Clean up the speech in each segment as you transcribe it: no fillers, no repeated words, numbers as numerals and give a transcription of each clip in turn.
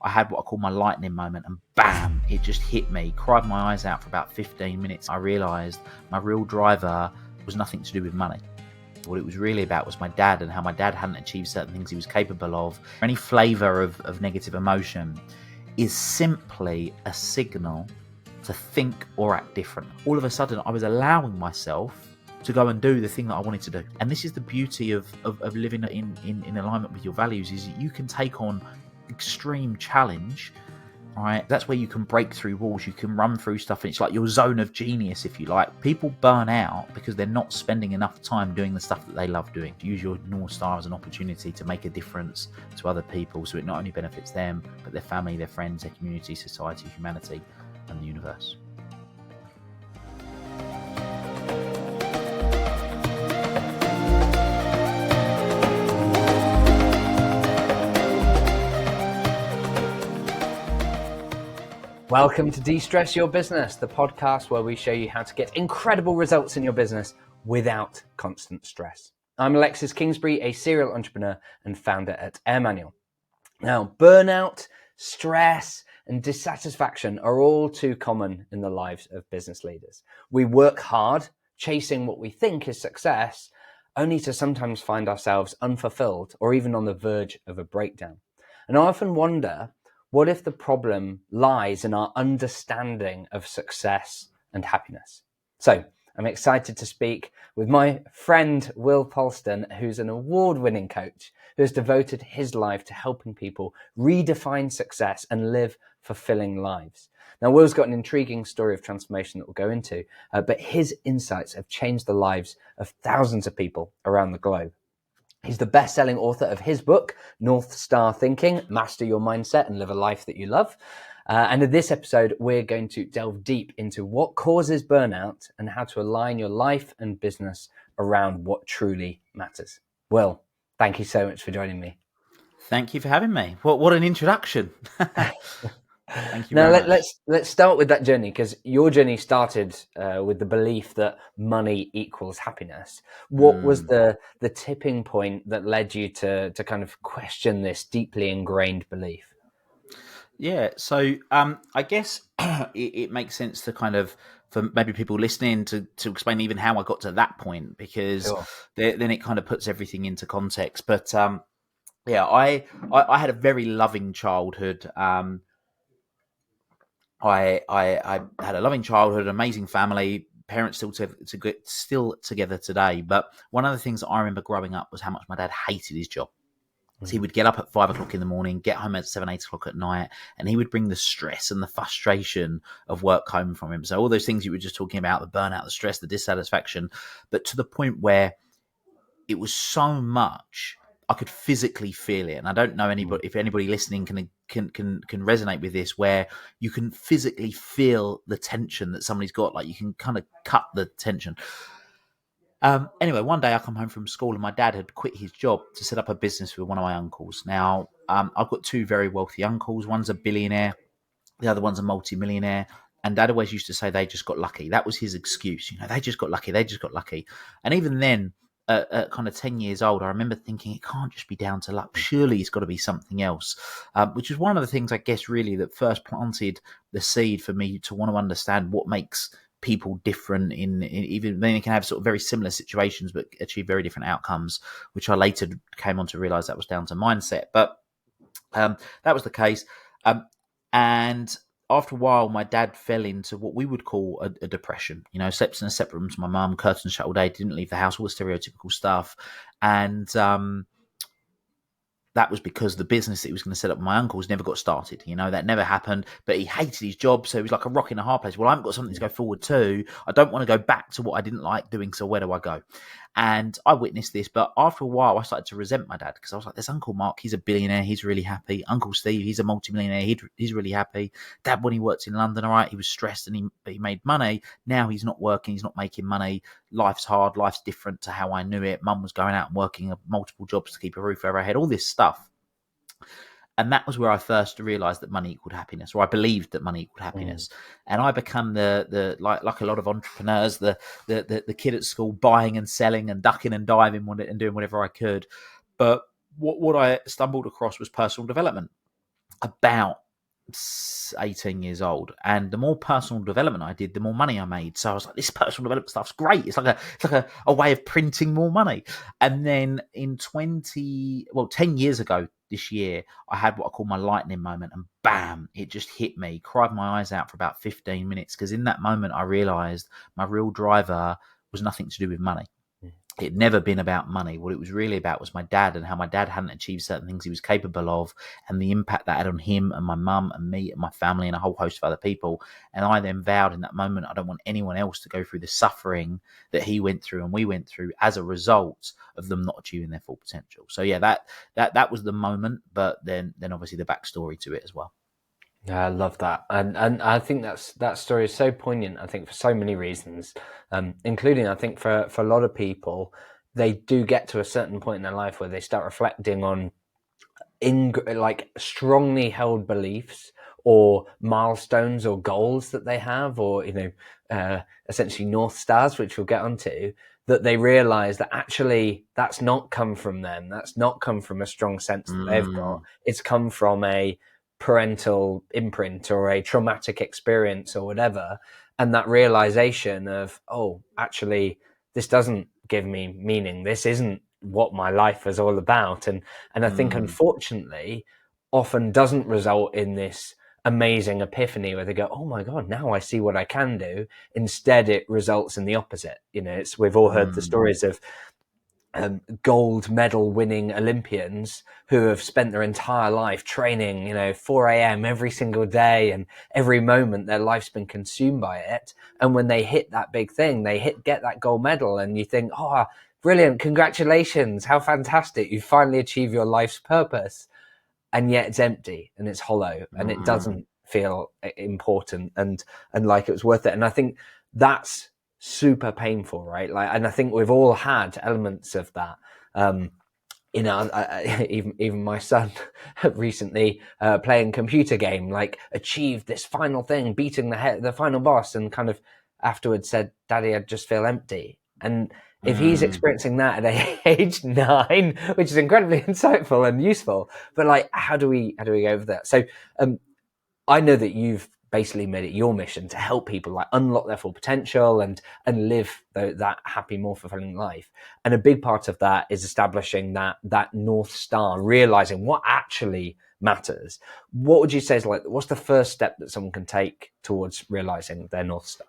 I had what I call my lightning moment, and bam, it just hit me. Cried my eyes out for about 15 minutes. I realised my real driver was nothing to do with money. What it was really about was my dad, and how my dad hadn't achieved certain things he was capable of. Any flavour of negative emotion is simply a signal to think or act different. All of a sudden, I was allowing myself to go and do the thing that I wanted to do. And this is the beauty of living in alignment with your values, is you can take on extreme challenge, right? That's where you can break through walls, you can run through stuff, and it's like your zone of genius, if you like. People burn out because they're not spending enough time doing the stuff that they love doing. Use your North Star as an opportunity to make a difference to other people, so it not only benefits them, but their family, their friends, their community, society, humanity, and the universe. Welcome to De-Stress Your Business, the podcast where we show you how to get incredible results in your business without constant stress. I'm Alexis Kingsbury, a serial entrepreneur and founder at AirManual. Now, burnout, stress, and dissatisfaction are all too common in the lives of business leaders. We work hard, chasing what we think is success, only to sometimes find ourselves unfulfilled or even on the verge of a breakdown. And I often wonder, what if the problem lies in our understanding of success and happiness? So I'm excited to speak with my friend, Will Polston, who's an award-winning coach who has devoted his life to helping people redefine success and live fulfilling lives. Now, Will's got an intriguing story of transformation that we'll go into, but his insights have changed the lives of thousands of people around the globe. He's the best-selling author of his book, North Star Thinking, Master Your Mindset and Live a Life That You Love. And in this episode, we're going to delve deep into what causes burnout and how to align your life and business around what truly matters. Will, thank you so much for joining me. Thank you for having me. What an introduction. Thank you now very much. let's start with that journey, because your journey started with the belief that money equals happiness. What was the tipping point that led you to kind of question this deeply ingrained belief? Yeah, so I guess it makes sense to kind of, for maybe people listening, to explain even how I got to that point, because Sure. then it kind of puts everything into context. But yeah, I had a very loving childhood. I had a loving childhood, amazing family, parents still together today. But one of the things that I remember growing up was how much my dad hated his job. So he would get up at 5 o'clock in the morning, get home at 7, 8 o'clock at night, and he would bring the stress and the frustration of work home from him. So all those things you were just talking about, the burnout, the stress, the dissatisfaction, but to the point where it was so much I could physically feel it. And I don't know if anybody listening can resonate with this, where you can physically feel the tension that somebody's got, like you can kind of cut the tension. Anyway, one day I come home from school and my dad had quit his job to set up a business with one of my uncles. Now, I've got two very wealthy uncles. One's a billionaire, the other one's a multi-millionaire. And Dad always used to say they just got lucky. That was his excuse. They just got lucky. They just got lucky. And even then, at kind of 10 years old, I remember thinking it can't just be down to luck. Surely it's got to be something else, which is one of the things, I guess, really that first planted the seed for me to want to understand what makes people different in even then they can have sort of very similar situations but achieve very different outcomes, which I later came on to realize that was down to mindset. But that was the case. And after a while, my dad fell into what we would call a depression. Slept in a separate room to my mum, curtains shut all day, didn't leave the house, all the stereotypical stuff. And that was because the business that he was going to set up with my uncles never got started. That never happened, but he hated his job. So it was like a rock in a hard place. Well, I haven't got something to go forward to. I don't want to go back to what I didn't like doing. So where do I go? And I witnessed this, but after a while I started to resent my dad, because I was like, there's Uncle Mark, he's a billionaire, he's really happy. Uncle Steve, he's a multimillionaire, he's really happy. Dad, when he worked in London, all right, he was stressed and he made money. Now he's not working, he's not making money. Life's hard, life's different to how I knew it. Mum was going out and working multiple jobs to keep a roof over her head, all this stuff. And that was where I first realized that money equaled happiness, or I believed that money equaled happiness. And I become the like a lot of entrepreneurs, the kid at school buying and selling and ducking and diving and doing whatever I could. But what I stumbled across was personal development. about 18 years old, and the more personal development I did, the more money I made. So I was like, this personal development stuff's great. It's like a way of printing more money. And then in 10 years ago this year, I had what I call my lightning moment, and bam, it just hit me. Cried my eyes out for about 15 minutes, because in that moment I realized my real driver was nothing to do with money. It had never been about money. What it was really about was my dad, and how my dad hadn't achieved certain things he was capable of, and the impact that had on him and my mum and me and my family and a whole host of other people. And I then vowed in that moment, I don't want anyone else to go through the suffering that he went through and we went through as a result of them not achieving their full potential. So yeah, that was the moment, but then obviously the backstory to it as well. Yeah, I love that, and I think that story is so poignant. I think for so many reasons, including I think for a lot of people, they do get to a certain point in their life where they start reflecting on like strongly held beliefs or milestones or goals that they have, or essentially North Stars, which we'll get onto. That they realize that actually that's not come from them. That's not come from a strong sense that they've got. It's come from a parental imprint or a traumatic experience or whatever, and that realization of, oh, actually this doesn't give me meaning, this isn't what my life is all about, and I think unfortunately often doesn't result in this amazing epiphany where they go, oh my god, now I see what I can do. Instead it results in the opposite. We've all heard the stories of gold medal winning Olympians who have spent their entire life training, 4 a.m. every single day, and every moment their life's been consumed by it. And when they hit that big thing, get that gold medal, and you think, oh, brilliant, congratulations, how fantastic, you finally achieved your life's purpose. And yet it's empty and it's hollow and it doesn't feel important and like it was worth it. And I think that's super painful, right? And I think we've all had elements of that. Even my son recently playing computer game, like achieved this final thing, beating the final boss, and kind of afterwards said, "Daddy, I just feel empty." And if he's experiencing that at age 9, which is incredibly insightful and useful, but like, how do we go over that? So I know that you've basically made it your mission to help people like unlock their full potential and live that happy, more fulfilling life. And a big part of that is establishing that North Star, realizing what actually matters. What would you say is like, what's the first step that someone can take towards realizing their North Star?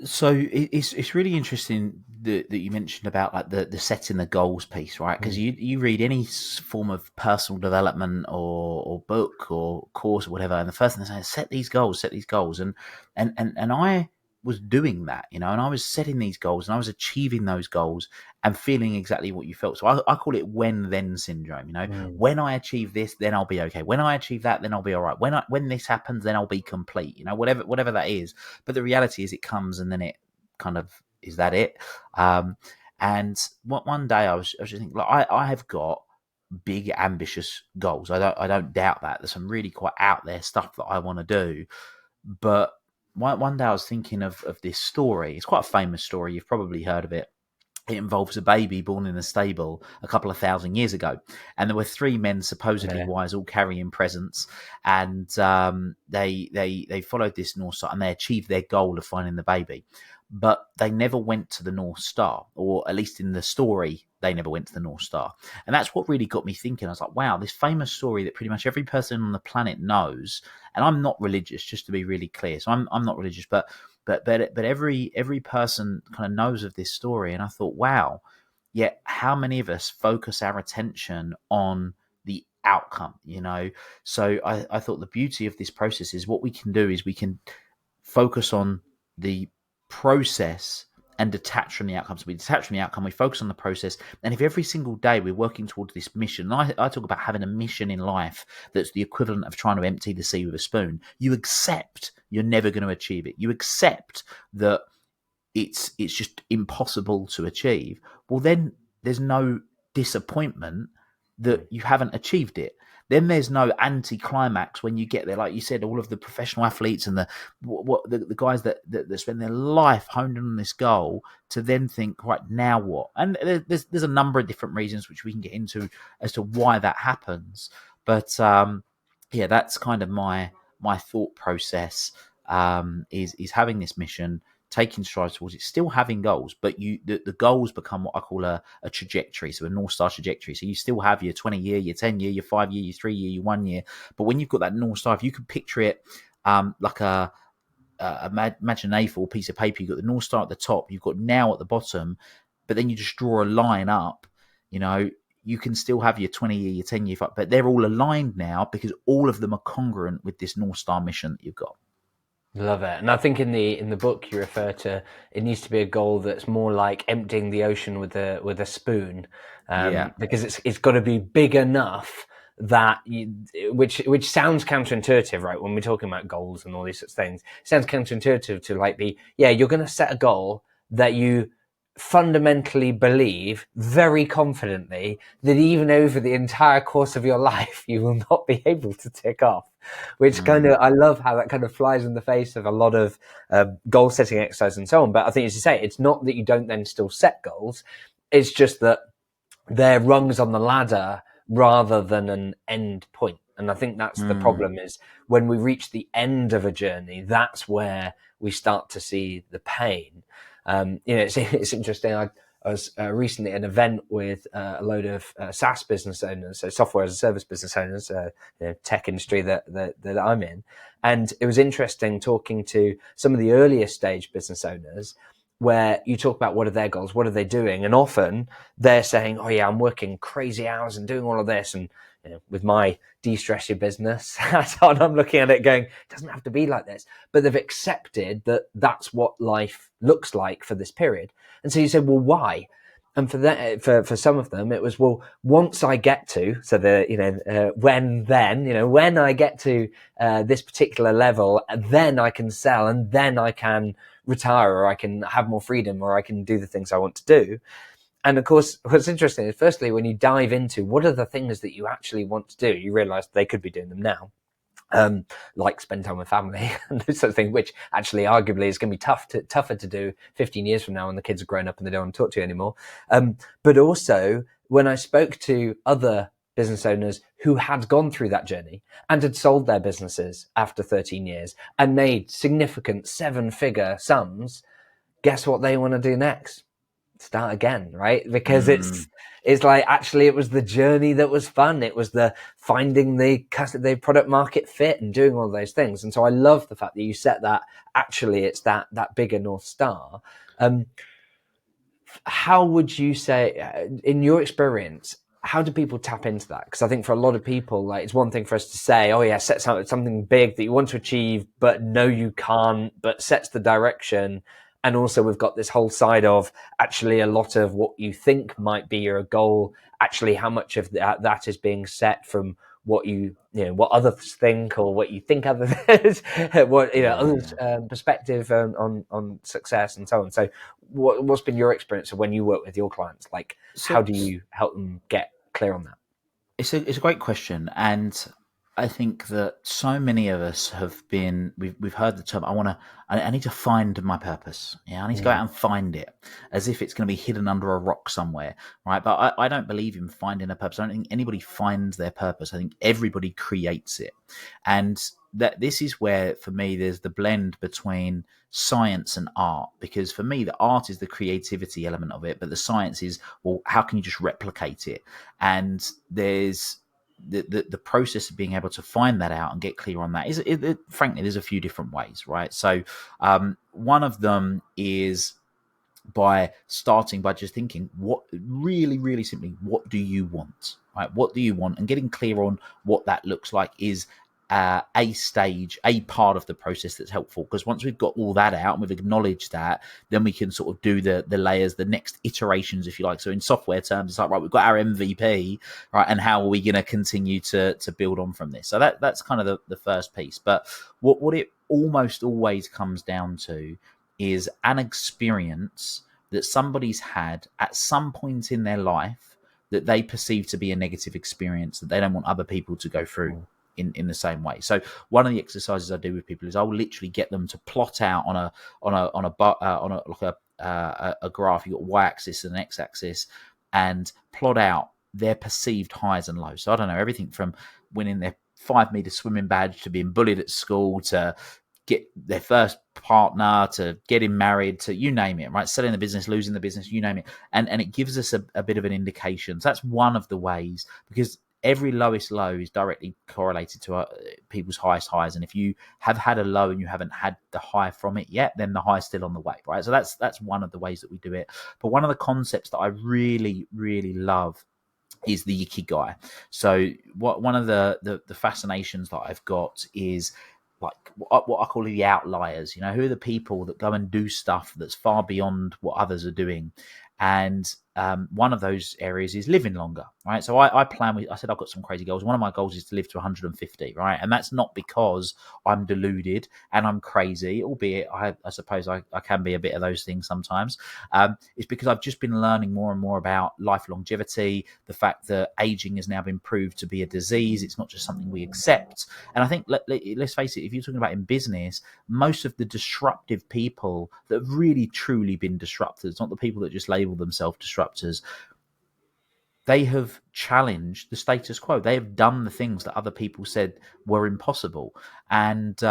So it's really interesting that you mentioned about like the setting the goals piece, right? Because you read any form of personal development or book or course or whatever, and the first thing they say is set these goals, and I was doing that, and I was setting these goals and I was achieving those goals and feeling exactly what you felt. So I call it when then syndrome. When I achieve this, then I'll be okay. When I achieve that, then I'll be all right. When this happens, then I'll be complete. Whatever that is. But the reality is, it comes and then it kind of is that it. And one day I was just thinking, like, I have got big ambitious goals. I don't doubt that. There's some really quite out there stuff that I want to do, but one day I was thinking of this story. It's quite a famous story. You've probably heard of it. It involves a baby born in a stable a couple of 1,000 years ago. And there were 3 men, supposedly wise, all carrying presents. And they followed this North Star and they achieved their goal of finding the baby. But they never went to the North Star, or at least in the story, they never went to the North Star. And that's what really got me thinking. I was like, wow, this famous story that pretty much every person on the planet knows. And I'm not religious, just to be really clear. So I'm not religious, but every person kind of knows of this story. And I thought, wow, yet how many of us focus our attention on the outcome, So I thought the beauty of this process is what we can do is we can focus on the process and detach from the outcome. So we detach from the outcome, we focus on the process. And if every single day we're working towards this mission, I talk about having a mission in life that's the equivalent of trying to empty the sea with a spoon. You accept you're never going to achieve it. You accept that it's just impossible to achieve. Well, then there's no disappointment that you haven't achieved it. Then there's no anti-climax when you get there. Like you said, all of the professional athletes and the guys that spend their life honed in on this goal to then think, right, now what? And there's a number of different reasons which we can get into as to why that happens. But yeah, that's kind of my thought process. Is having this mission, taking strides towards it, still having goals, but the goals become what I call a trajectory, so a North Star trajectory. So you still have your 20 year, your 10 year, your 5 year, your 3 year, your 1 year, but when you've got that North Star, if you can picture it like imagine an A4 piece of paper, you've got the North Star at the top, you've got now at the bottom, but then you just draw a line up, you know, you can still have your 20 year, your 10 year, but they're all aligned now because all of them are congruent with this North Star mission that you've got. Love it. And I think in the book you refer to, it needs to be a goal that's more like emptying the ocean with a spoon, Yeah. because it's got to be big enough that which sounds counterintuitive, right? When we're talking about goals and all these sorts of things, it sounds counterintuitive to like you're going to set a goal that you fundamentally believe very confidently that even over the entire course of your life you will not be able to tick off, which kind of, I love how that kind of flies in the face of a lot of goal setting exercise and so on. But I think, as you say, it's not that you don't then still set goals, it's just that they're rungs on the ladder rather than an end point. And I think that's the problem, is when we reach the end of a journey, that's where we start to see the pain. It's interesting. I was recently at an event with a load of SaaS business owners, so software as a service business owners, tech industry that I'm in. And it was interesting talking to some of the earlier stage business owners, where you talk about what are their goals, what are they doing, and often they're saying, "Oh yeah, I'm working crazy hours and doing all of this." And with my de-stress your business, I'm looking at it going, it doesn't have to be like this. But they've accepted that that's what life looks like for this period. And so you say, well, why? And for some of them, it was, well, once I get to, so when I get to this particular level, then I can sell, and then I can retire, or I can have more freedom, or I can do the things I want to do. And of course, what's interesting is, firstly, when you dive into what are the things that you actually want to do, you realize they could be doing them now. Like spend time with family and those sort of things, which actually arguably is going to be tougher to do 15 years from now when the kids are grown up and they don't want to talk to you anymore. But also, when I spoke to other business owners who had gone through that journey and had sold their businesses after 13 years and made significant 7-figure sums, guess what they want to do next? Start again, right? Because it's like, actually, it was the journey that was fun. It was the finding the product market fit and doing all those things. And so I love the fact that you set that, actually it's that bigger North Star. How would you say, in your experience, how do people tap into that? Because I think for a lot of people, like, it's one thing for us to say, oh yeah, set something big that you want to achieve, but no, you can't, but sets the direction. And also we've got this whole side of, actually, a lot of what you think might be your goal, actually how much of that is being set from what what others think, or what you think others what others perspective on success and so on. So what's been your experience of when you work with your clients? Like, how do you help them get clear on that? It's a great question, and I think that so many of us we've heard the term, I need to find my purpose. Yeah, I need to go out and find it, as if it's going to be hidden under a rock somewhere, right? But I don't believe in finding a purpose. I don't think anybody finds their purpose. I think everybody creates it, and that this is where, for me, there's the blend between science and art, because for me the art is the creativity element of it, but the science is, well, how can you just replicate it? And there's the process of being able to find that out and get clear on that frankly, there's a few different ways, right? So one of them is by starting by just thinking, what really, really simply, what do you want, right? What do you want? And getting clear on what that looks like is a part of the process that's helpful, because once we've got all that out and we've acknowledged that, then we can sort of do the layers, the next iterations, if you like. So in software terms, it's like, right, we've got our MVP, right, and how are we going to continue to build on from this? So that's kind of the first piece. But what it almost always comes down to is an experience that somebody's had at some point in their life that they perceive to be a negative experience that they don't want other people to go through in the same way. So one of the exercises I do with people is I'll literally get them to plot out on a graph. You've got y-axis and an x-axis, and plot out their perceived highs and lows. So I don't know, everything from winning their 5 meter swimming badge to being bullied at school to get their first partner to getting married to you name it, right? Selling the business, losing the business, you name it. And it gives us a bit of an indication. So that's one of the ways, because every lowest low is directly correlated to people's highest highs. And if you have had a low and you haven't had the high from it yet, then the high is still on the way, right? So that's one of the ways that we do it. But one of the concepts that I really, really love is the ikigai. So one of the fascinations that I've got is like what I call the outliers. Who are the people that go and do stuff that's far beyond what others are doing? And one of those areas is living longer, right? So I said I've got some crazy goals. One of my goals is to live to 150, right? And that's not because I'm deluded and I'm crazy, albeit I suppose I can be a bit of those things sometimes. It's because I've just been learning more and more about life longevity, the fact that aging has now been proved to be a disease. It's not just something we accept. And I think, let's face it, if you're talking about in business, most of the disruptive people that have really truly been disruptors, not the people that just label themselves disruptors, they have challenged the status quo. They have done the things that other people said were impossible. And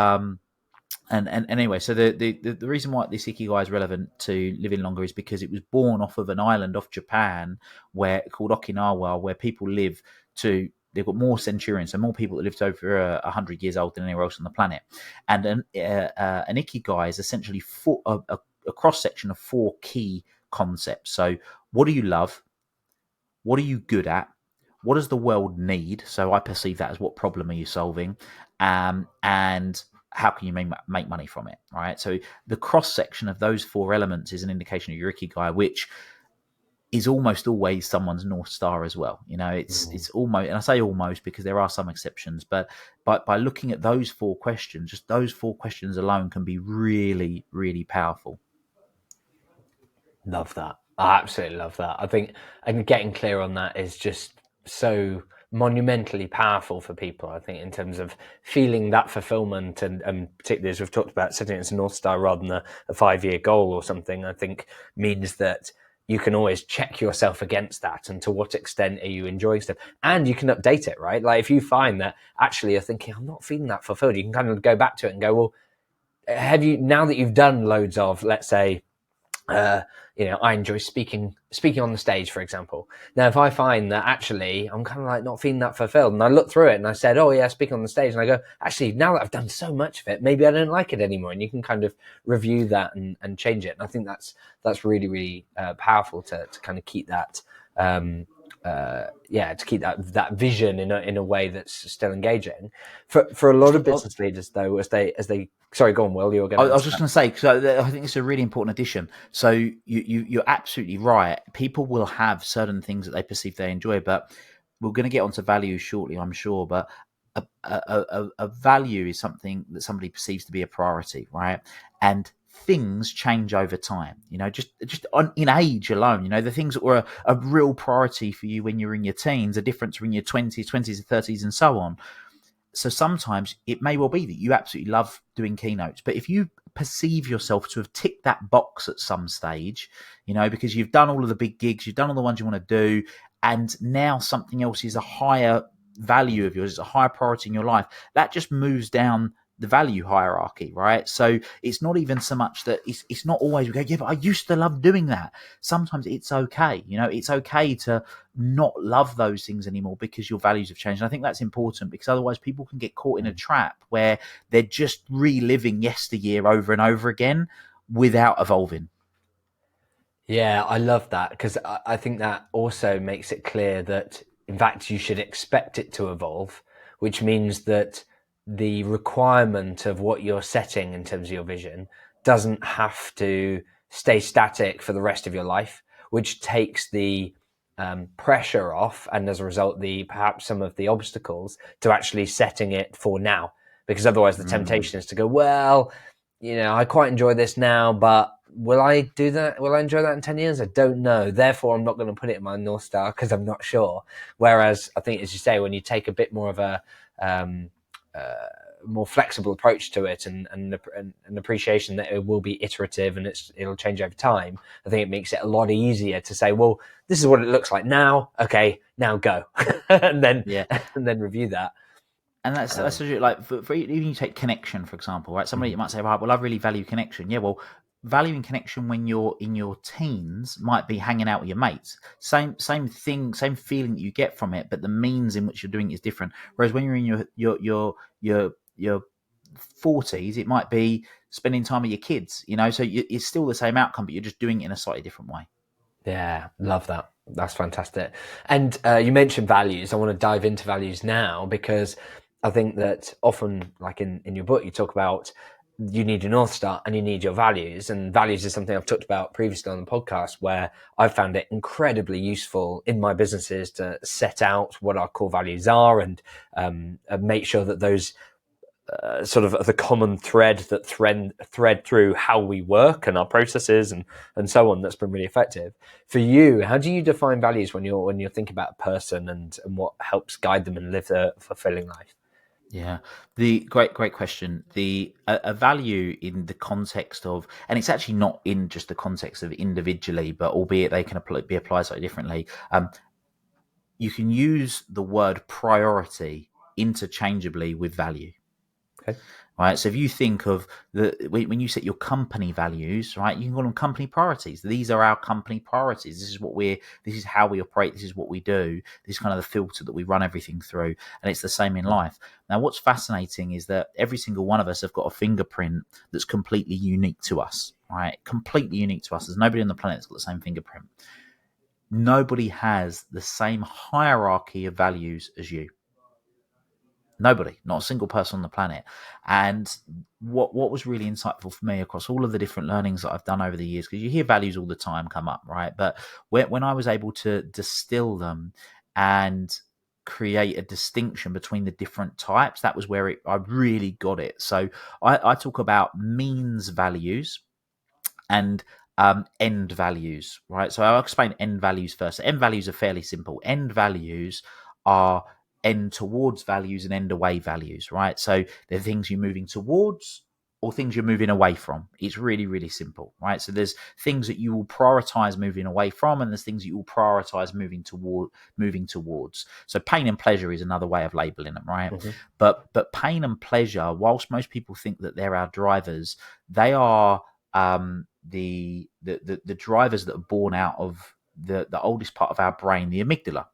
anyway, so the reason why this ikigai is relevant to living longer is because it was born off of an island off Japan called Okinawa, where people live to. They've got more centurions, so more people that live to over 100 years old than anywhere else on the planet. And an ikigai is essentially a cross section of 4 key concepts. So, what do you love? What are you good at? What does the world need? So I perceive that as what problem are you solving? And how can you make money from it, right? So the cross-section of those 4 elements is an indication of your ikigai, which is almost always someone's North Star as well. It's almost, and I say almost because there are some exceptions, but by looking at those 4 questions, just those 4 questions alone can be really, really powerful. Love that. I absolutely love that. I think getting clear on that is just so monumentally powerful for people. I think in terms of feeling that fulfillment and particularly as we've talked about, setting it as a North Star rather than a 5-year goal or something, I think means that you can always check yourself against that and to what extent are you enjoying stuff. And you can update it, right? Like if you find that actually you're thinking, I'm not feeling that fulfilled, you can kind of go back to it and go, well, now that you've done loads of, let's say, I enjoy speaking on the stage, for example. Now, if I find that actually I'm kind of like not feeling that fulfilled, and I look through it and I said, oh yeah, speaking on the stage, and I go, actually, now that I've done so much of it, maybe I don't like it anymore. And you can kind of review that and change it. And I think that's really, really powerful to kind of keep that, to keep that vision in a way that's still engaging. For a lot of business leaders, though, as they sorry, go on, Will. You were going. I was just going to say, so I think it's a really important addition. So you're absolutely right. People will have certain things that they perceive they enjoy, but we're going to get onto value shortly, I'm sure. But a value is something that somebody perceives to be a priority, right? And things change over time, just in age alone. The things that were a real priority for you when you're in your teens are different when you're 20s and 30s and so on. So sometimes it may well be that you absolutely love doing keynotes, but if you perceive yourself to have ticked that box at some stage, because you've done all of the big gigs, you've done all the ones you want to do, and now something else is a higher value of yours, it's a higher priority in your life, that just moves down the value hierarchy, right? So it's not even so much that it's not always we go, yeah, but I used to love doing that. Sometimes it's okay, it's okay to not love those things anymore because your values have changed. And I think that's important because otherwise people can get caught in a trap where they're just reliving yesteryear over and over again without evolving. Yeah, I love that because I think that also makes it clear that in fact you should expect it to evolve, which means that the requirement of what you're setting in terms of your vision doesn't have to stay static for the rest of your life, which takes the pressure off, and as a result, perhaps some of the obstacles to actually setting it for now. Because otherwise, the temptation is to go, well, I quite enjoy this now, but will I do that? Will I enjoy that in 10 years? I don't know. Therefore, I'm not going to put it in my North Star because I'm not sure. Whereas I think, as you say, when you take a bit more of a more flexible approach to it and an appreciation that it will be iterative and it'll change over time, I think it makes it a lot easier to say, well, this is what it looks like now. Okay, now go. and then review that. And that's like for even you take connection, for example, right? Somebody might say, right, well, I really value connection. Yeah, well, valuing connection when you're in your teens might be hanging out with your mates. Same thing, same feeling that you get from it, but the means in which you're doing it is different. Whereas when you're in your 40s, it might be spending time with your kids. So it's still the same outcome, but you're just doing it in a slightly different way. Yeah, love that. That's fantastic. And you mentioned values. I want to dive into values now, because I think that often, like in your book, you talk about you need your North Star and you need your values. And values is something I've talked about previously on the podcast, where I've found it incredibly useful in my businesses to set out what our core values are, and make sure that those sort of the common thread that thread through how we work and our processes and so on. That's been really effective. For you, how do you define values when you're thinking about a person and what helps guide them and live a fulfilling life? Yeah, the great question. A value in the context of, and it's actually not in just the context of individually, but albeit they can be applied slightly differently. You can use the word priority interchangeably with value. Okay. Right. So if you think of when you set your company values, right, you can call them company priorities. These are our company priorities. This is how we operate. This is what we do. This is kind of the filter that we run everything through. And it's the same in life. Now, what's fascinating is that every single one of us have got a fingerprint that's completely unique to us, right? Completely unique to us. There's nobody on the planet that's got the same fingerprint. Nobody has the same hierarchy of values as you. Nobody, not a single person on the planet. And what was really insightful for me across all of the different learnings that I've done over the years, because you hear values all the time come up, right? But when I was able to distill them and create a distinction between the different types, that was where I really got it. So I talk about means values and end values, right? So I'll explain end values first. End values are fairly simple. End values are end towards values and end away values, right? So they're things you're moving towards or things you're moving away from. It's really, really simple, right? So there's things that you will prioritize moving away from, and there's things you will prioritize moving towards. So pain and pleasure is another way of labeling them, right? Mm-hmm. But pain and pleasure, whilst most people think that they're our drivers, they are the drivers that are born out of the oldest part of our brain, the amygdala.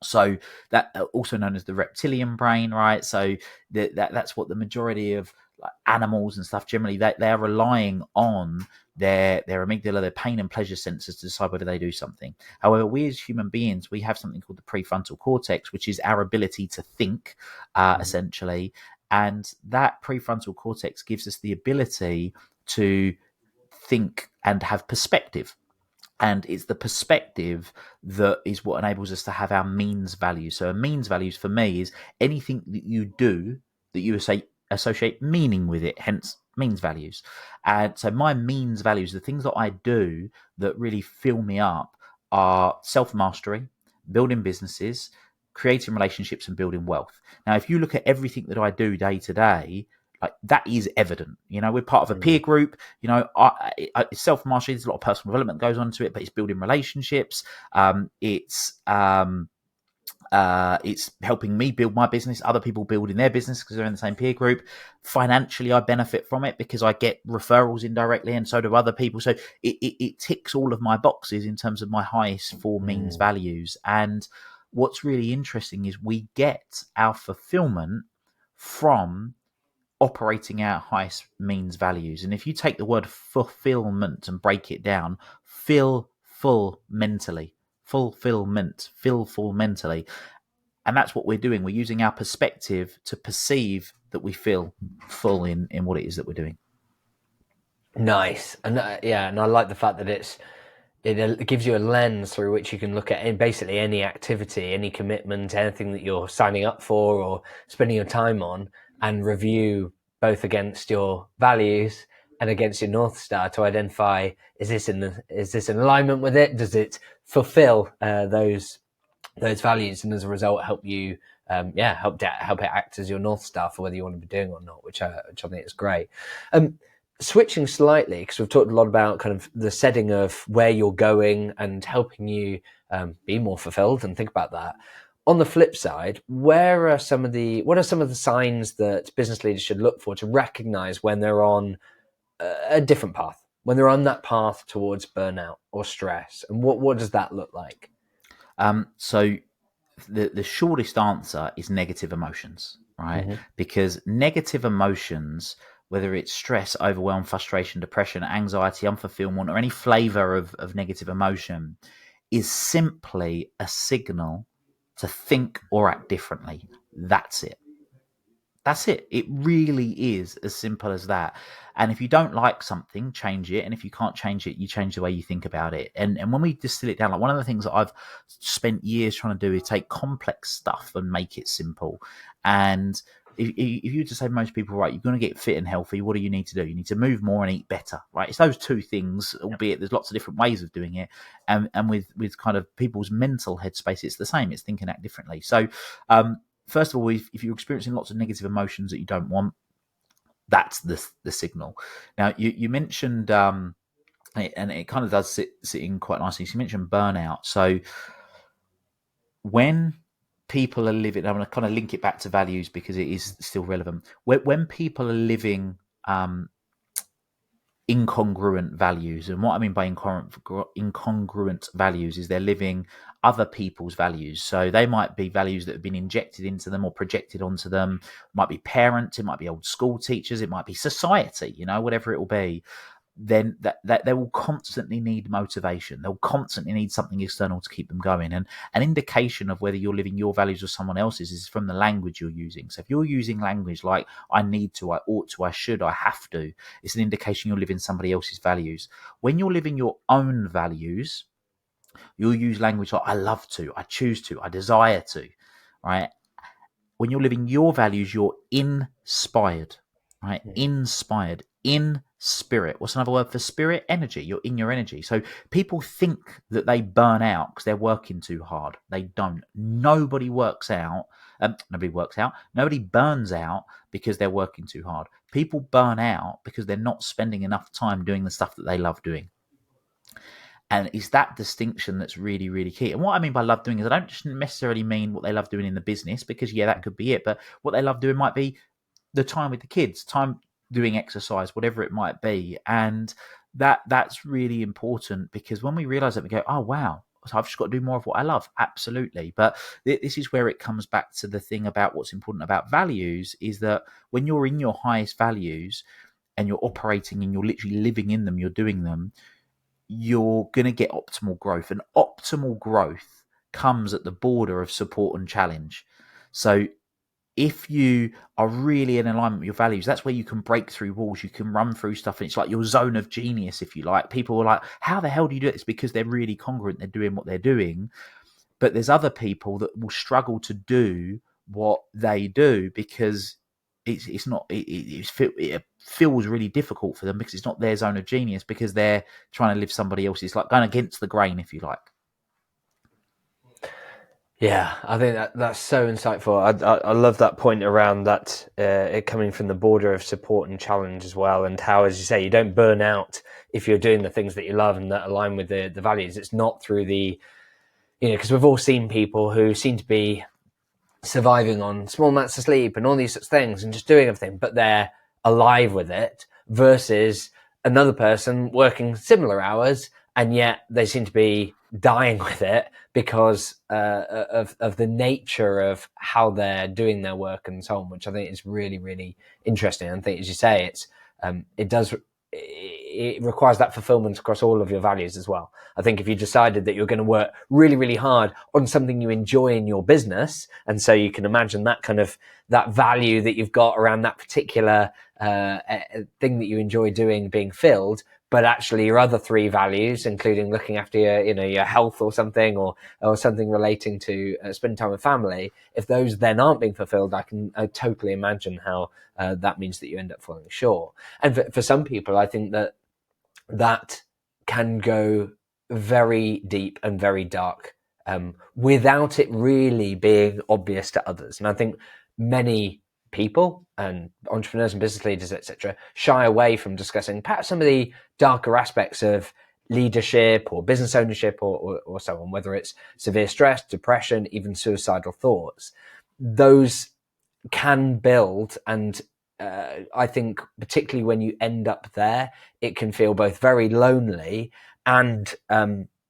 So that also known as the reptilian brain, right? So that's what the majority of like animals and stuff generally they're relying on their amygdala, their pain and pleasure sensors to decide whether they do something. However, we as human beings, we have something called the prefrontal cortex, which is our ability to think, essentially. And that prefrontal cortex gives us the ability to think and have perspective. And it's the perspective that is what enables us to have our means values. So a means values for me is anything that you do that you associate meaning with it, hence means values. And so my means values, the things that I do that really fill me up, are self-mastery, building businesses, creating relationships, and building wealth. Now, if you look at everything that I do day to day, like that is evident. We're part of a peer group. It's self-mastery. There's a lot of personal development goes on to it, but it's building relationships. It's helping me build my business, other people building their business because they're in the same peer group. Financially, I benefit from it because I get referrals indirectly, and so do other people. So it ticks all of my boxes in terms of my highest four means values. And what's really interesting is we get our fulfillment from operating our highest means values. And if you take the word fulfillment and break it down, full mentally, and that's what we're doing. We're using our perspective to perceive that we feel full in what it is that we're doing. Nice. And and I like the fact that it gives you a lens through which you can look at basically any activity, any commitment, anything that you're signing up for or spending your time on, and review both against your values and against your North Star to identify, is this in alignment with it? Does it fulfill those values? And as a result, help you help it act as your North Star for whether you want to be doing or not, which I think is great. Switching slightly, because we've talked a lot about kind of the setting of where you're going and helping you be more fulfilled and think about that. On the flip side, what are some of the signs that business leaders should look for to recognize when they're on a different path, when they're on that path towards burnout or stress? And what does that look like? So the shortest answer is negative emotions, right? Mm-hmm. Because negative emotions, whether it's stress, overwhelm, frustration, depression, anxiety, unfulfillment, or any flavor of negative emotion, is simply a signal to think or act differently. That's it. That's it. It really is as simple as that. And if you don't like something, change it. And if you can't change it, you change the way you think about it. And when we distill it down, like one of the things that I've spent years trying to do is take complex stuff and make it simple. And if you were to say to most people, right, you're going to get fit and healthy, what do you need to do? You need to move more and eat better, right? It's those two things, albeit there's lots of different ways of doing it. And with kind of people's mental headspace, it's the same. It's think and act differently. So, first of all, if you're experiencing lots of negative emotions that you don't want, that's the signal. Now, you mentioned, and it kind of does sit in quite nicely. So you mentioned burnout. So when people are living, I'm going to kind of link it back to values because it is still relevant. When people are living incongruent values, and what I mean by incongruent values is they're living other people's values. So they might be values that have been injected into them or projected onto them. It might be parents, it might be old school teachers, it might be society, whatever it will be. Then that they will constantly need motivation. They'll constantly need something external to keep them going. And an indication of whether you're living your values or someone else's is from the language you're using. So if you're using language like I need to, I ought to, I should, I have to, it's an indication you're living somebody else's values. When you're living your own values, you'll use language like I love to, I choose to, I desire to, right? When you're living your values, you're inspired, right? Inspired, in spirit. What's another word for spirit? Energy. You're in your energy. So people think that they burn out because they're working too hard. They don't. Nobody works out. Nobody burns out because they're working too hard. People burn out because they're not spending enough time doing the stuff that they love doing. And it's that distinction that's really, really key. And what I mean by love doing is I don't just necessarily mean what they love doing in the business, because that could be it. But what they love doing might be the time with the kids, time doing exercise, whatever it might be. And that's really important, because when we realize that, we go, oh, wow, so I've just got to do more of what I love. Absolutely. But this is where it comes back to the thing about what's important about values, is that when you're in your highest values and you're operating and you're literally living in them, you're doing them, you're going to get optimal growth. And optimal growth comes at the border of support and challenge. So if you are really in alignment with your values, that's where you can break through walls. You can run through stuff, and it's like your zone of genius, if you like. People are like, how the hell do you do it? It's because they're really congruent. They're doing what they're doing. But there's other people that will struggle to do what they do because it feels really difficult for them, because it's not their zone of genius, because they're trying to live somebody else's. It's like going against the grain, if you like. Yeah, I think that's so insightful. I love that point around that, it coming from the border of support and challenge as well, and how, as you say, you don't burn out if you're doing the things that you love and that align with the values. It's not through because we've all seen people who seem to be surviving on small amounts of sleep and all these sorts of things and just doing everything, but they're alive with it, versus another person working similar hours and yet they seem to be dying with it because of the nature of how they're doing their work and so on, which I think is really, really interesting. And I think, as you say, it requires that fulfillment across all of your values as well. I think if you decided that you're going to work really, really hard on something you enjoy in your business, and so you can imagine that kind of that value that you've got around that particular thing that you enjoy doing being filled, but actually your other three values, including looking after your health or something, or something relating to spending time with family, if those then aren't being fulfilled, I totally imagine how that means that you end up falling short. And for some people, I think that can go very deep and very dark without it really being obvious to others. And I think many people and entrepreneurs and business leaders, etc., shy away from discussing perhaps some of the darker aspects of leadership or business ownership or so on, whether it's severe stress, depression, even suicidal thoughts, those can build. And I think particularly when you end up there, it can feel both very lonely and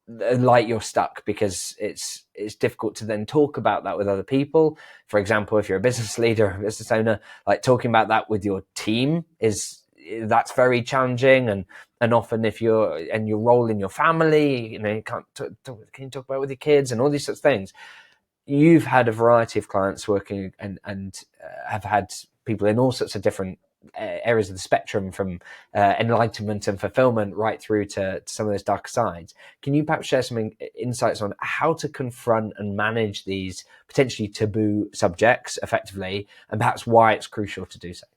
like you're stuck, because it's difficult to then talk about that with other people. For example, if you're a business leader or a business owner, like talking about that with your team that's very challenging. And often if your role in your family, you can't can you talk about it with your kids and all these sorts of things. You've had a variety of clients working and have had people in all sorts of different areas of the spectrum, from enlightenment and fulfillment right through to some of those dark sides. Can you perhaps share some insights on how to confront and manage these potentially taboo subjects effectively, and perhaps why it's crucial to do so?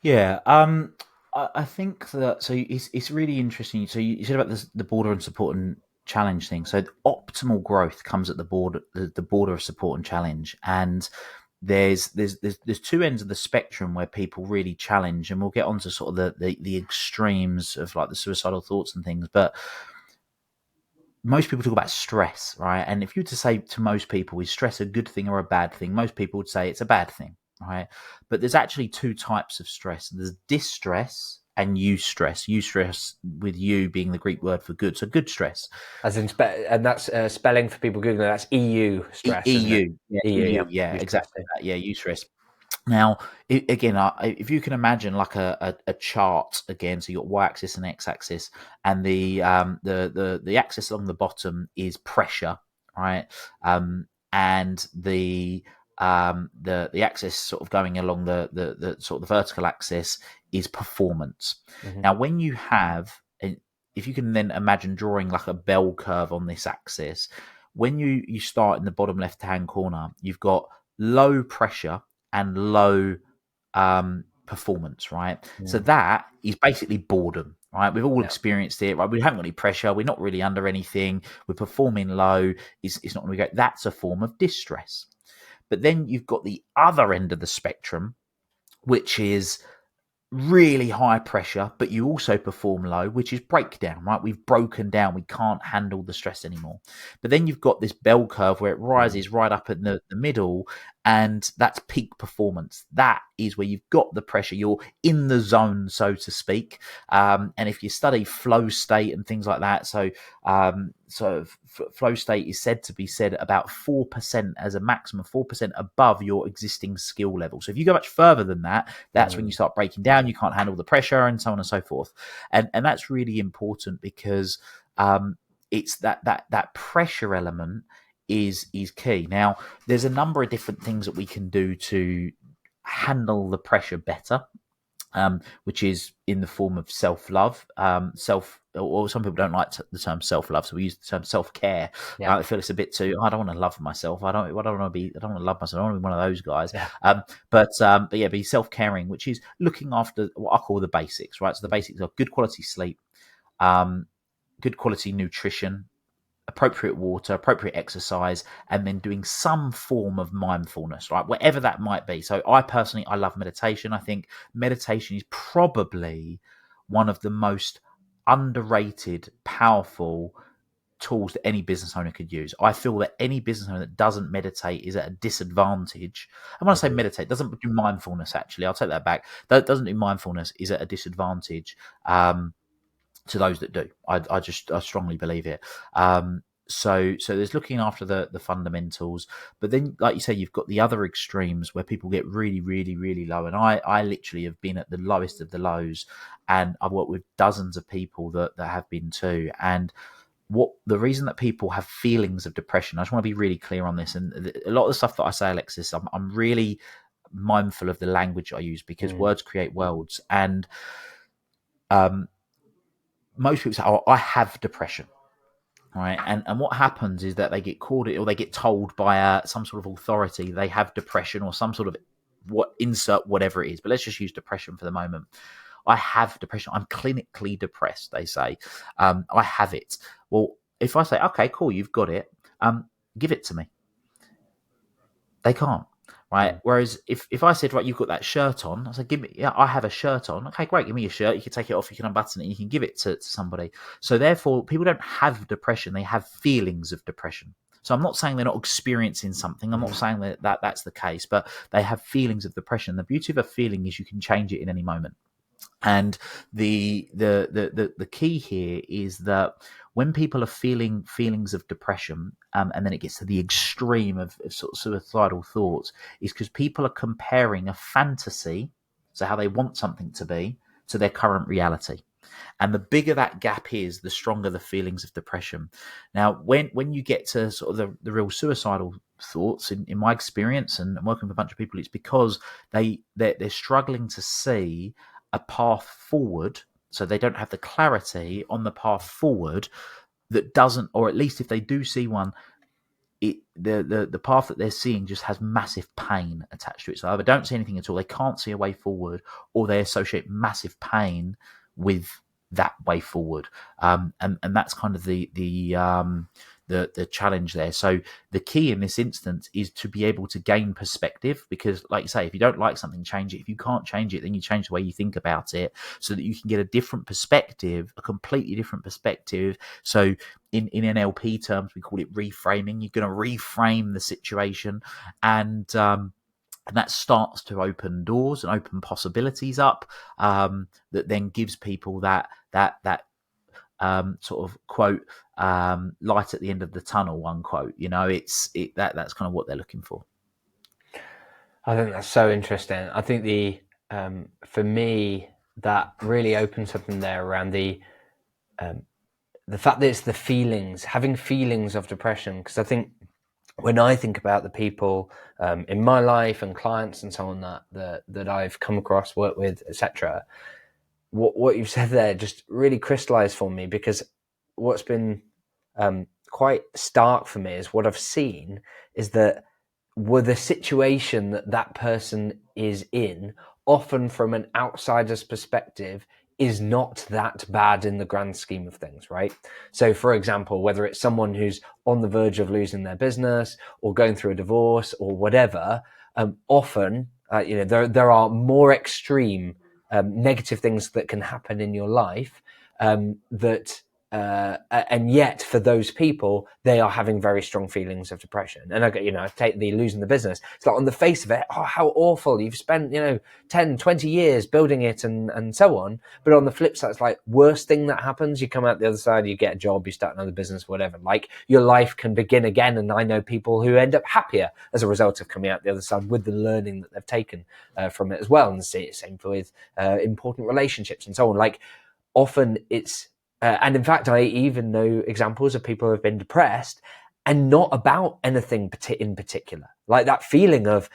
Yeah, I think that, so it's really interesting. So you said about the border and support and challenge thing. So optimal growth comes at the border of support and challenge, and there's two ends of the spectrum where people really challenge, and we'll get onto sort of the extremes of like the suicidal thoughts and things. But most people talk about stress, right? And if you were to say to most people, is stress a good thing or a bad thing? Most people would say it's a bad thing, right? But there's actually two types of stress. There's distress and eustress. Eustress, with you being the Greek word for good. So good stress. As in, and that's spelling for people Googling. That's EU stress, isn't it? EU. Yeah, EU. Yeah, exactly that. Yeah, eustress. Now, again, if you can imagine like a chart again, so you got y-axis and x-axis, and the axis along the bottom is pressure, right? And the axis sort of going along the sort of the vertical axis is performance. Mm-hmm. Now, when you have, if you can then imagine drawing like a bell curve on this axis, when you start in the bottom left hand corner, you've got low pressure and low performance, right? Yeah. So that is basically boredom, right? We've all experienced it, right? We haven't got any pressure. We're not really under anything. We're performing low. It's not going to go. That's a form of distress. But then you've got the other end of the spectrum, which is really high pressure, but you also perform low, which is breakdown, right? We've broken down. We can't handle the stress anymore. But then you've got this bell curve where it rises right up in the middle, and that's peak performance. That is where you've got the pressure. You're in the zone, so to speak. And if you study flow state and things like that, so flow state is said to be said about 4% as a maximum, 4% above your existing skill level. So if you go much further than that, that's when you start breaking down. You can't handle the pressure, and so on and so forth. And that's really important, because it's that pressure element is key. Now, there's a number of different things that we can do to handle the pressure better, which is in the form of self-love, or some people don't like the term self-love, so we use the term self-care. I feel it's a bit too, I don't want to love myself. I don't want to love myself. I don't want to be one of those guys. But be self-caring, which is looking after what I call the basics, right? So the basics are good quality sleep, good quality nutrition, appropriate water, appropriate exercise, and then doing some form of mindfulness, right? Whatever that might be. So I love meditation. I think meditation is probably one of the most underrated, powerful tools that any business owner could use. I feel that any business owner that doesn't meditate is at a disadvantage. And when I say meditate, doesn't do mindfulness, actually, I'll take that back. That doesn't do mindfulness is at a disadvantage to those that do. I strongly believe it. So there's looking after the fundamentals, but then, like you say, you've got the other extremes where people get really, really, really low. And I literally have been at the lowest of the lows, and I've worked with dozens of people that have been too. And the reason that people have feelings of depression, I just want to be really clear on this. And a lot of the stuff that I say, Alexis, I'm really mindful of the language I use, because words create worlds. And most people say, "Oh, I have depression," right? And what happens is that they get called it, or they get told by some sort of authority they have depression, or some sort of insert whatever it is. But let's just use depression for the moment. I have depression. I'm clinically depressed, they say. I have it. Well, if I say, okay, cool, you've got it, give it to me. They can't. right? Whereas if I said, right, you've got that shirt on, I said, I have a shirt on. Okay, great, give me your shirt. You can take it off, you can unbutton it, you can give it to somebody. So therefore, people don't have depression; they have feelings of depression. So I'm not saying they're not experiencing something. I'm not saying that that's the case, but they have feelings of depression. The beauty of a feeling is you can change it in any moment. And the key here is that when people are feeling feelings of depression, and then it gets to the extreme of sort of suicidal thoughts, is because people are comparing a fantasy, so how they want something to be, to their current reality. And the bigger that gap is, the stronger the feelings of depression. Now, when you get to sort of the real suicidal thoughts, in my experience and working with a bunch of people, it's because they're struggling to see a path forward. So they don't have the clarity on the path forward that doesn't, or at least if they do see one, the path that they're seeing just has massive pain attached to it. So either don't see anything at all, they can't see a way forward, or they associate massive pain with that way forward. And that's kind of the challenge there. So the key in this instance is to be able to gain perspective, because like you say, if you don't like something, change it. If you can't change it, then you change the way you think about it, so that you can get a different perspective, a completely different perspective. So in NLP terms, we call it reframing. You're going to reframe the situation, and that starts to open doors and open possibilities up, that then gives people that sort of quote, light at the end of the tunnel, unquote. That's kind of what they're looking for. I think that's so interesting. I think for me, that really opens something there around the fact that it's the feelings, having feelings of depression. Because I think when I think about the people in my life and clients and so on that I've come across, worked with, etc., what you've said there just really crystallized for me, because what's been quite stark for me is what I've seen is that the situation that person is in, often from an outsider's perspective, is not that bad in the grand scheme of things, right? So, for example, whether it's someone who's on the verge of losing their business or going through a divorce or whatever, often, there are more extreme negative things that can happen in your life, and yet for those people, they are having very strong feelings of depression. And I take the losing the business. It's like, on the face of it, oh, how awful. You've spent, 10, 20 years building it and so on. But on the flip side, it's like, worst thing that happens, you come out the other side, you get a job, you start another business, whatever. Like, your life can begin again. And I know people who end up happier as a result of coming out the other side with the learning that they've taken from it as well. And the same with important relationships and so on. Like, often it's, and in fact, I even know examples of people who have been depressed and not about anything in particular. Like that feeling of,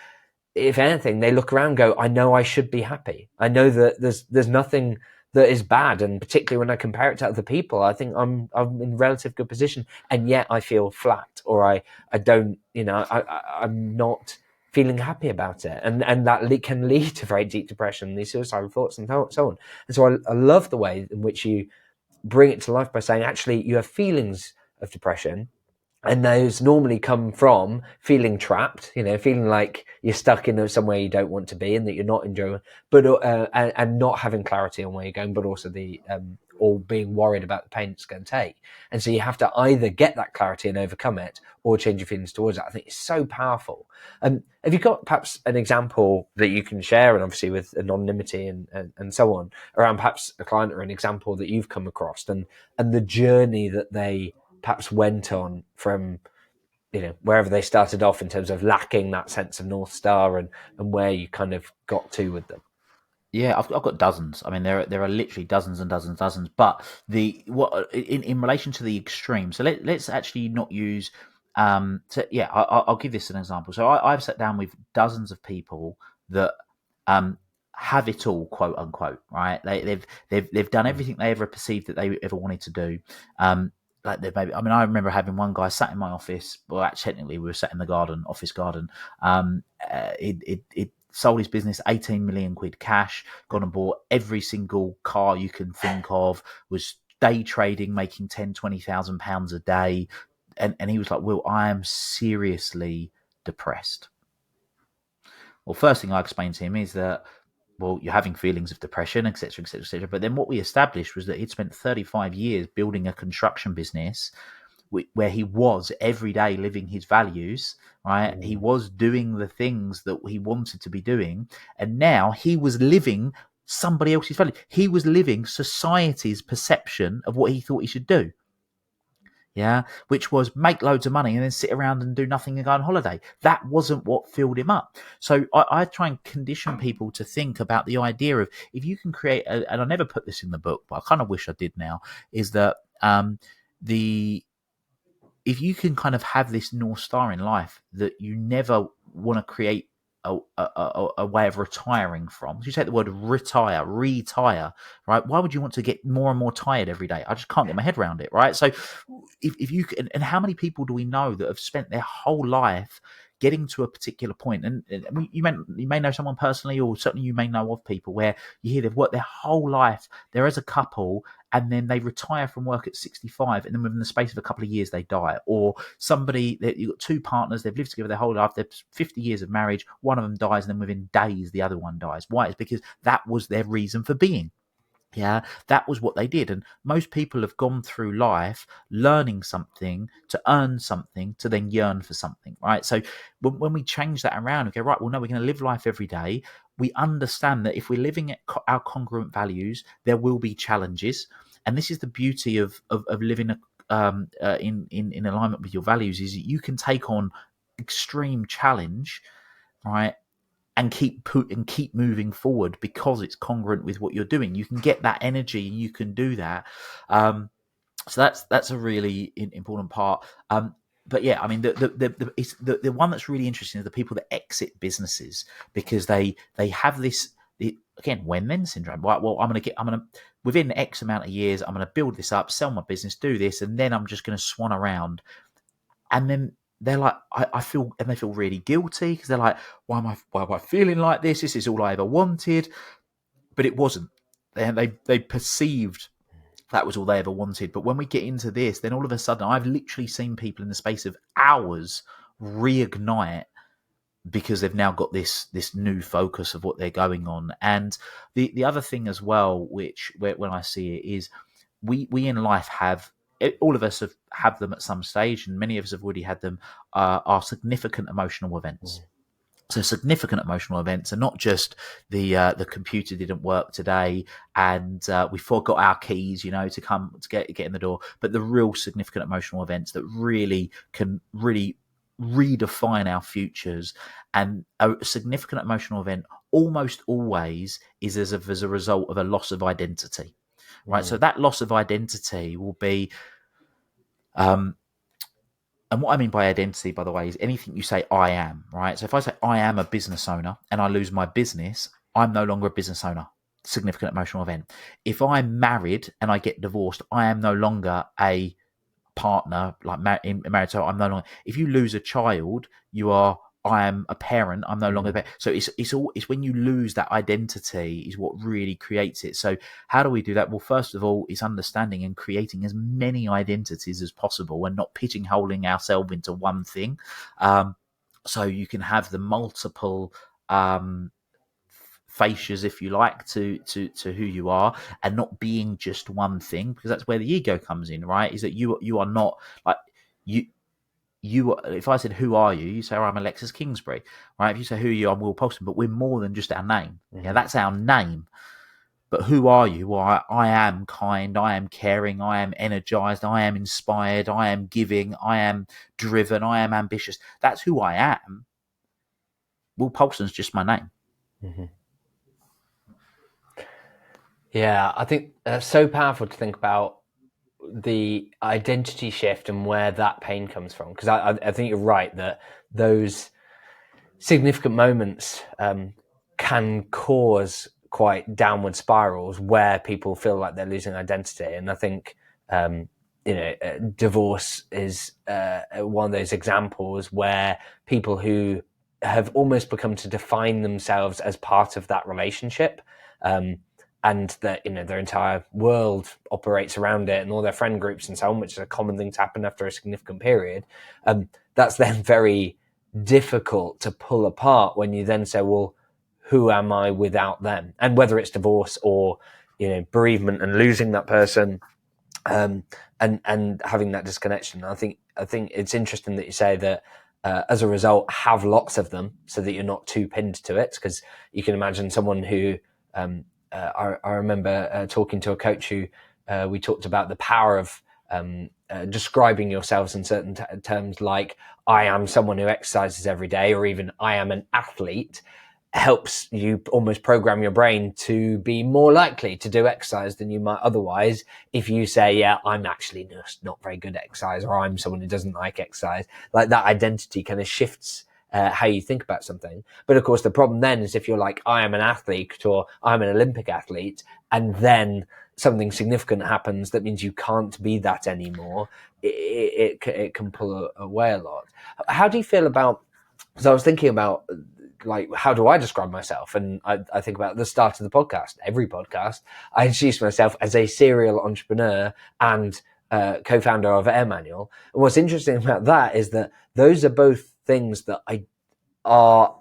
if anything, they look around and go, I know I should be happy. I know that there's nothing that is bad. And particularly when I compare it to other people, I think I'm in relative good position. And yet I feel flat, or I don't, I'm not feeling happy about it. And that can lead to very deep depression, these suicidal thoughts and so on. And so I love the way in which you bring it to life by saying, actually, you have feelings of depression, and those normally come from feeling trapped, feeling like you're stuck in somewhere you don't want to be and that you're not enjoying, but and not having clarity on where you're going, but also or being worried about the pain it's going to take. And so you have to either get that clarity and overcome it, or change your feelings towards it. I think it's so powerful. Have you got perhaps an example that you can share, and obviously with anonymity and so on, around perhaps a client or an example that you've come across and the journey that they perhaps went on from, wherever they started off in terms of lacking that sense of North Star, and where you kind of got to with them? Yeah, I've got dozens. I mean, there are literally dozens and dozens. But in relation to the extreme, so let's actually not use. I'll give this an example. So I've sat down with dozens of people that have it all, quote unquote, right? They've done everything they ever perceived that they ever wanted to do. Like they maybe, I mean, I remember having one guy sat in my office. Well, actually, technically, we were sat in the office garden. It sold his business, 18 million quid cash, gone and bought every single car you can think of, was day trading, making 10, 20,000 pounds a day. And he was like, Will, I am seriously depressed. Well, first thing I explained to him is that, well, you're having feelings of depression, etc., etc., etc. But then what we established was that he'd spent 35 years building a construction business where he was every day living his values, right? He was doing the things that he wanted to be doing. And now he was living somebody else's value. He was living society's perception of what he thought he should do. Yeah, which was make loads of money and then sit around and do nothing and go on holiday. That wasn't what filled him up. So I try and condition people to think about the idea of, if you can create, and I never put this in the book, but I kind of wish I did now, is that if you can kind of have this North Star in life that you never want to create a way of retiring from. So you take the word retire, right? Why would you want to get more and more tired every day? I just can't get my head around it, right? So if you can, and how many people do we know that have spent their whole life getting to a particular point? And you may know someone personally, or certainly you may know of people where you hear they've worked their whole life there as a couple, and then they retire from work at 65, and then within the space of a couple of years they die. Or somebody that you've got two partners, they've lived together their whole life, there's 50 years of marriage, one of them dies, and then within days the other one dies. Why? It's because that was their reason for being. Yeah, that was what they did. And most people have gone through life learning something to earn something to then yearn for something, right? So when we change that around and go, right, well, no, we're going to live life every day. We understand that if we're living at our congruent values, there will be challenges. And this is the beauty of living in alignment with your values, is that you can take on extreme challenge, right? And keep moving forward because it's congruent with what you're doing. You can get that energy, and you can do that. So that's a really important part. But yeah, I mean, the one that's really interesting is the people that exit businesses because they have this, again, when-then syndrome. Right? Well, I'm gonna within X amount of years, I'm gonna build this up, sell my business, do this, and then I'm just gonna swan around, and then they're like, I feel, and they feel really guilty because they're like, why am I feeling like this? This is all I ever wanted, but it wasn't. They perceived that was all they ever wanted. But when we get into this, then all of a sudden, I've literally seen people in the space of hours reignite because they've now got this new focus of what they're going on. And the other thing as well, which when I see it, is we in life have, all of us have them at some stage, and many of us have already had them, are significant emotional events. So significant emotional events are not just the computer didn't work today and we forgot our keys, to get in the door, but the real significant emotional events that really can really redefine our futures. And a significant emotional event almost always is as a result of a loss of identity. Right, so that loss of identity will be, and what I mean by identity, by the way, is anything you say I am, right? So if I say I am a business owner and I lose my business, I'm no longer a business owner. Significant emotional event. If I'm married and I get divorced, I am no longer a partner, like married. So I'm no longer. If you lose a child, I am a parent. I'm no longer a parent. So it's when you lose that identity is what really creates it. So how do we do that? Well, first of all, it's understanding and creating as many identities as possible and not pigeonholing ourselves into one thing. So you can have the multiple fascias, if you like, to who you are, and not being just one thing, because that's where the ego comes in, right? Is that you are not like you. If I said, who are you? You say, I'm Alexis Kingsbury, right? If you say, who are you? I'm Will Polston, but we're more than just our name. Yeah, that's our name. But who are you? Well, I am kind, I am caring, I am energized, I am inspired, I am giving, I am driven, I am ambitious. That's who I am. Will Polston's just my name. Mm-hmm. Yeah, I think it's so powerful to think about the identity shift and where that pain comes from, because I think you're right that those significant moments can cause quite downward spirals where people feel like they're losing identity. And I think divorce is one of those examples where people who have almost become to define themselves as part of that relationship, and that their entire world operates around it, and all their friend groups and so on, which is a common thing to happen after a significant period. That's then very difficult to pull apart when you then say, well, who am I without them? And whether it's divorce or, bereavement and losing that person, and having that disconnection. I think it's interesting that you say that as a result, have lots of them so that you're not too pinned to it. Because you can imagine someone who I remember talking to a coach who we talked about the power of describing yourselves in certain terms, like I am someone who exercises every day, or even I am an athlete. Helps you almost program your brain to be more likely to do exercise than you might otherwise if you say, yeah, I'm actually just not very good at exercise, or I'm someone who doesn't like exercise. Like that identity kind of shifts how you think about something. But of course, the problem then is if you're like, I am an athlete, or I'm an Olympic athlete, and then something significant happens that means you can't be that anymore, it can pull away a lot. How do you feel about, because I was thinking about, like, how do I describe myself? And I think about the start of the podcast, every podcast, I introduce myself as a serial entrepreneur and co-founder of AirManual. And what's interesting about that is that those are both things that are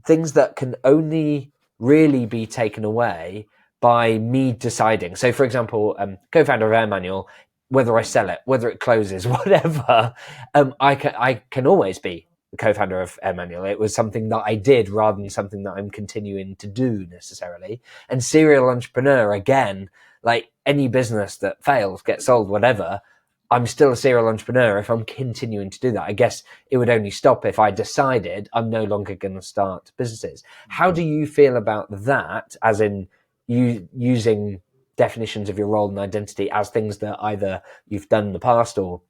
things that can only really be taken away by me deciding. So, for example, co-founder of AirManual, whether I sell it, whether it closes, whatever, I can always be the co-founder of AirManual. It was something that I did rather than something that I'm continuing to do necessarily. And serial entrepreneur, again, like any business that fails, gets sold, whatever, I'm still a serial entrepreneur if I'm continuing to do that. I guess it would only stop if I decided I'm no longer going to start businesses. How do you feel about that, as in you using definitions of your role and identity as things that either you've done in the past or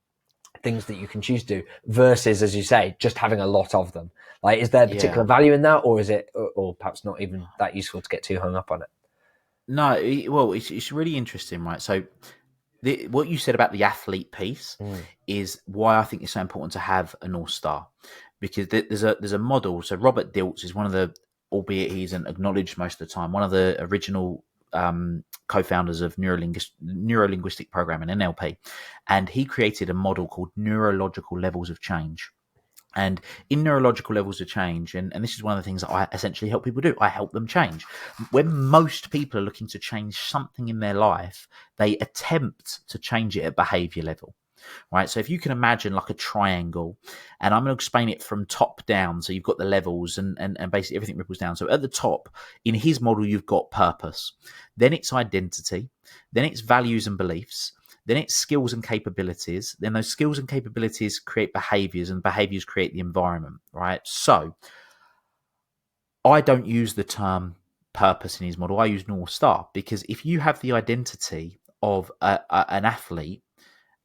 things that you can choose to do, versus, as you say, just having a lot of them? Like, is there a particular value in that, or is it, or perhaps not even that useful to get too hung up on it? No, well, it's really interesting, right? So what you said about the athlete piece is why I think it's so important to have a North Star, because there's a model. So Robert Dilts is one of the, albeit he isn't acknowledged most of the time, one of the original co-founders of neuro-linguistic programming, NLP, and he created a model called neurological levels of change. And in neurological levels of change, and this is one of the things that I essentially help people do, I help them change. When most people are looking to change something in their life, they attempt to change it at behavior level. Right. So if you can imagine like a triangle, and I'm going to explain it from top down. So you've got the levels and basically everything ripples down. So at the top, in his model, you've got purpose, then it's identity, then it's values and beliefs, then it's skills and capabilities. Then those skills and capabilities create behaviors, and behaviors create the environment. Right. So I don't use the term purpose in his model. I use North Star, because if you have the identity of an athlete,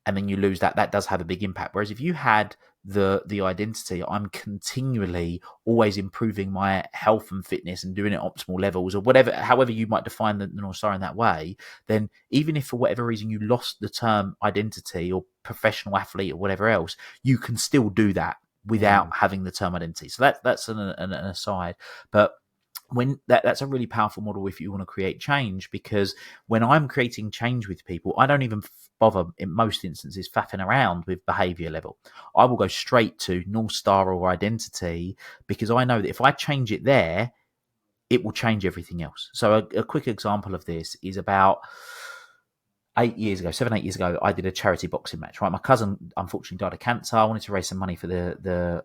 and then you lose that, that does have a big impact. Whereas if you had the identity, I'm continually always improving my health and fitness and doing it at optimal levels, or whatever, however you might define the North Star in that way, then even if for whatever reason you lost the term identity or professional athlete or whatever else, you can still do that without having the term identity. So that's an aside. But when that's a really powerful model if you want to create change, because when I'm creating change with people, I don't even bother in most instances faffing around with behavior level. I will go straight to North Star or identity, because I know that if I change it there, it will change everything else. So a quick example of this is about 8 years ago, 7-8 years ago, I did a charity boxing match. Right, my cousin unfortunately died of cancer. I wanted to raise some money for the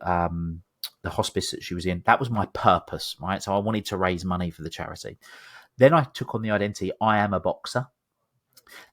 hospice that she was in. That was my purpose, right? So I wanted to raise money for the charity. Then I took on the identity, I am a boxer.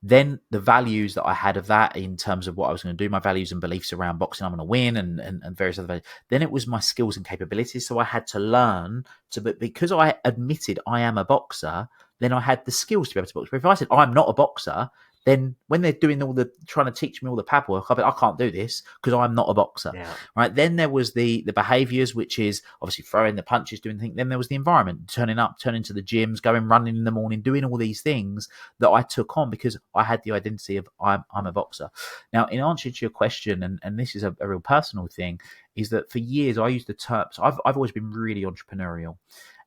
Then the values that I had of that in terms of what I was going to do, my values and beliefs around boxing, I'm going to win, and various other values. Then it was my skills and capabilities. So I had to learn to, but because I admitted I am a boxer, then I had the skills to be able to box. But if I said I'm not a boxer, then when they're doing all the, trying to teach me all the pad work, I can't do this because I'm not a boxer, right? Then there was the behaviors, which is obviously throwing the punches, doing things. Then there was the environment, turning to the gyms, going running in the morning, doing all these things that I took on because I had the identity of I'm a boxer. Now, in answer to your question, and this is a real personal thing, is that for years I used the term. So I've always been really entrepreneurial,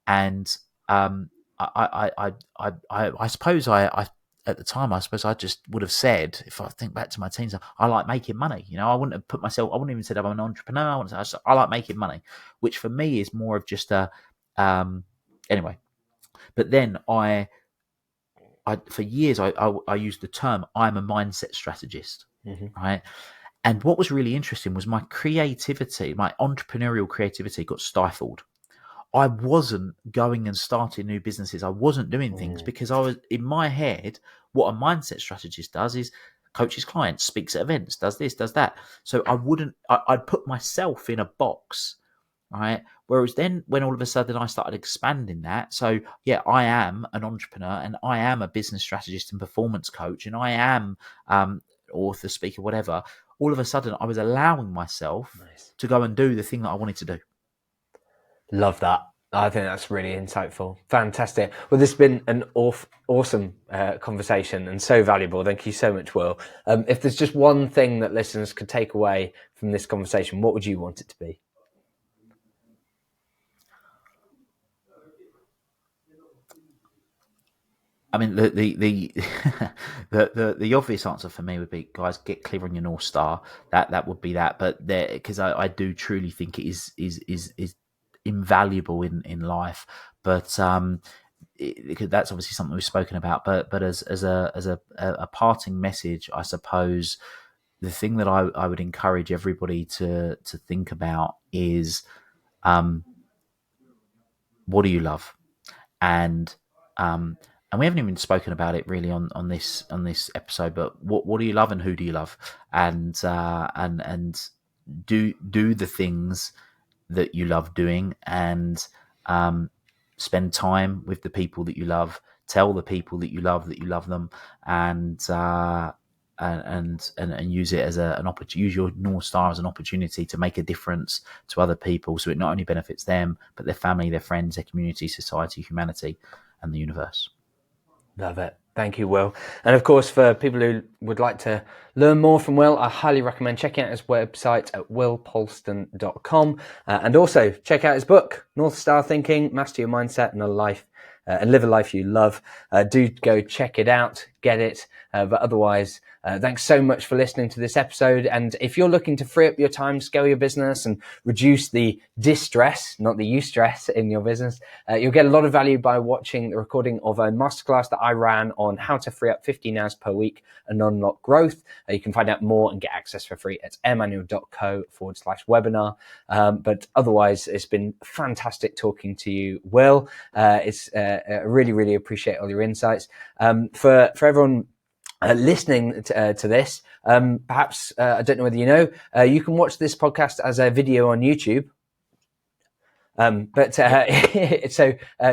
and I suppose I at the time, I suppose I just would have said, if I think back to my teens, I like making money. I wouldn't have put myself, I wouldn't even said I'm an entrepreneur. I like making money, which for me is more of just anyway. But then I for years, I used the term, I'm a mindset strategist, right? And what was really interesting was my creativity, my entrepreneurial creativity got stifled. I wasn't going and starting new businesses. I wasn't doing things because I was in my head. What a mindset strategist does is coaches clients, speaks at events, does this, does that. So I'd put myself in a box, right? Whereas then when all of a sudden I started expanding that. So yeah, I am an entrepreneur and I am a business strategist and performance coach and I am author, speaker, whatever. All of a sudden I was allowing myself to go and do the thing that I wanted to do. Love that. I think that's really insightful. Fantastic. Well, this has been an awesome conversation and so valuable. Thank you so much, Will. If there's just one thing that listeners could take away from this conversation, what would you want it to be? I mean, the the obvious answer for me would be, guys, get clear on your North Star. That would be that. But because I do truly think it is invaluable in life. But that's obviously something we've spoken about. But as a parting message, I suppose the thing that I would encourage everybody to think about is, what do you love? And we haven't even spoken about it really on this episode. But what do you love and who do you love? And do the things that you love doing, and spend time with the people that you love. Tell the people that you love them, and use it as an opportunity. Use your North Star as an opportunity to make a difference to other people, so it not only benefits them but their family, their friends, their community, society, humanity, and the universe. Love it. Thank you, Will. And of course, for people who would like to learn more from Will, I highly recommend checking out his website at willpolston.com, and also check out his book, North Star Thinking, Master Your Mindset and Live a Life You Love. Do go check it out, get it. But otherwise, thanks so much for listening to this episode. And if you're looking to free up your time, scale your business and reduce the distress, not the eustress in your business, you'll get a lot of value by watching the recording of a masterclass that I ran on how to free up 15 hours per week and unlock growth. You can find out more and get access for free at airmanual.co/webinar. But otherwise, it's been fantastic talking to you, Will. I really appreciate all your insights. For everyone listening to this, perhaps, I don't know whether you know, you can watch this podcast as a video on YouTube. So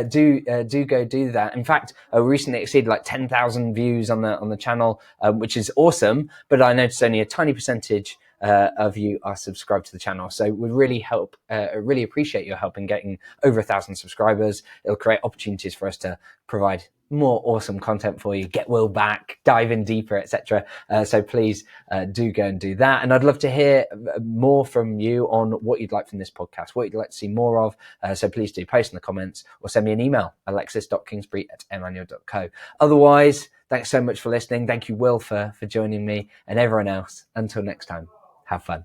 do go do that. In fact, I recently exceeded like 10,000 views on the channel, which is awesome. But I noticed only a tiny percentage of you are subscribed to the channel. So we really appreciate your help in getting over 1,000 subscribers. It'll create opportunities for us to provide more awesome content for you, get Will back, dive in deeper, etc. So please do go and do that. And I'd love to hear more from you on what you'd like from this podcast, what you'd like to see more of. So please do post in the comments or send me an email, alexis.kingsbury@airmanual.co. Otherwise, thanks so much for listening. Thank you, Will, for joining me, and everyone else. Until next time, have fun.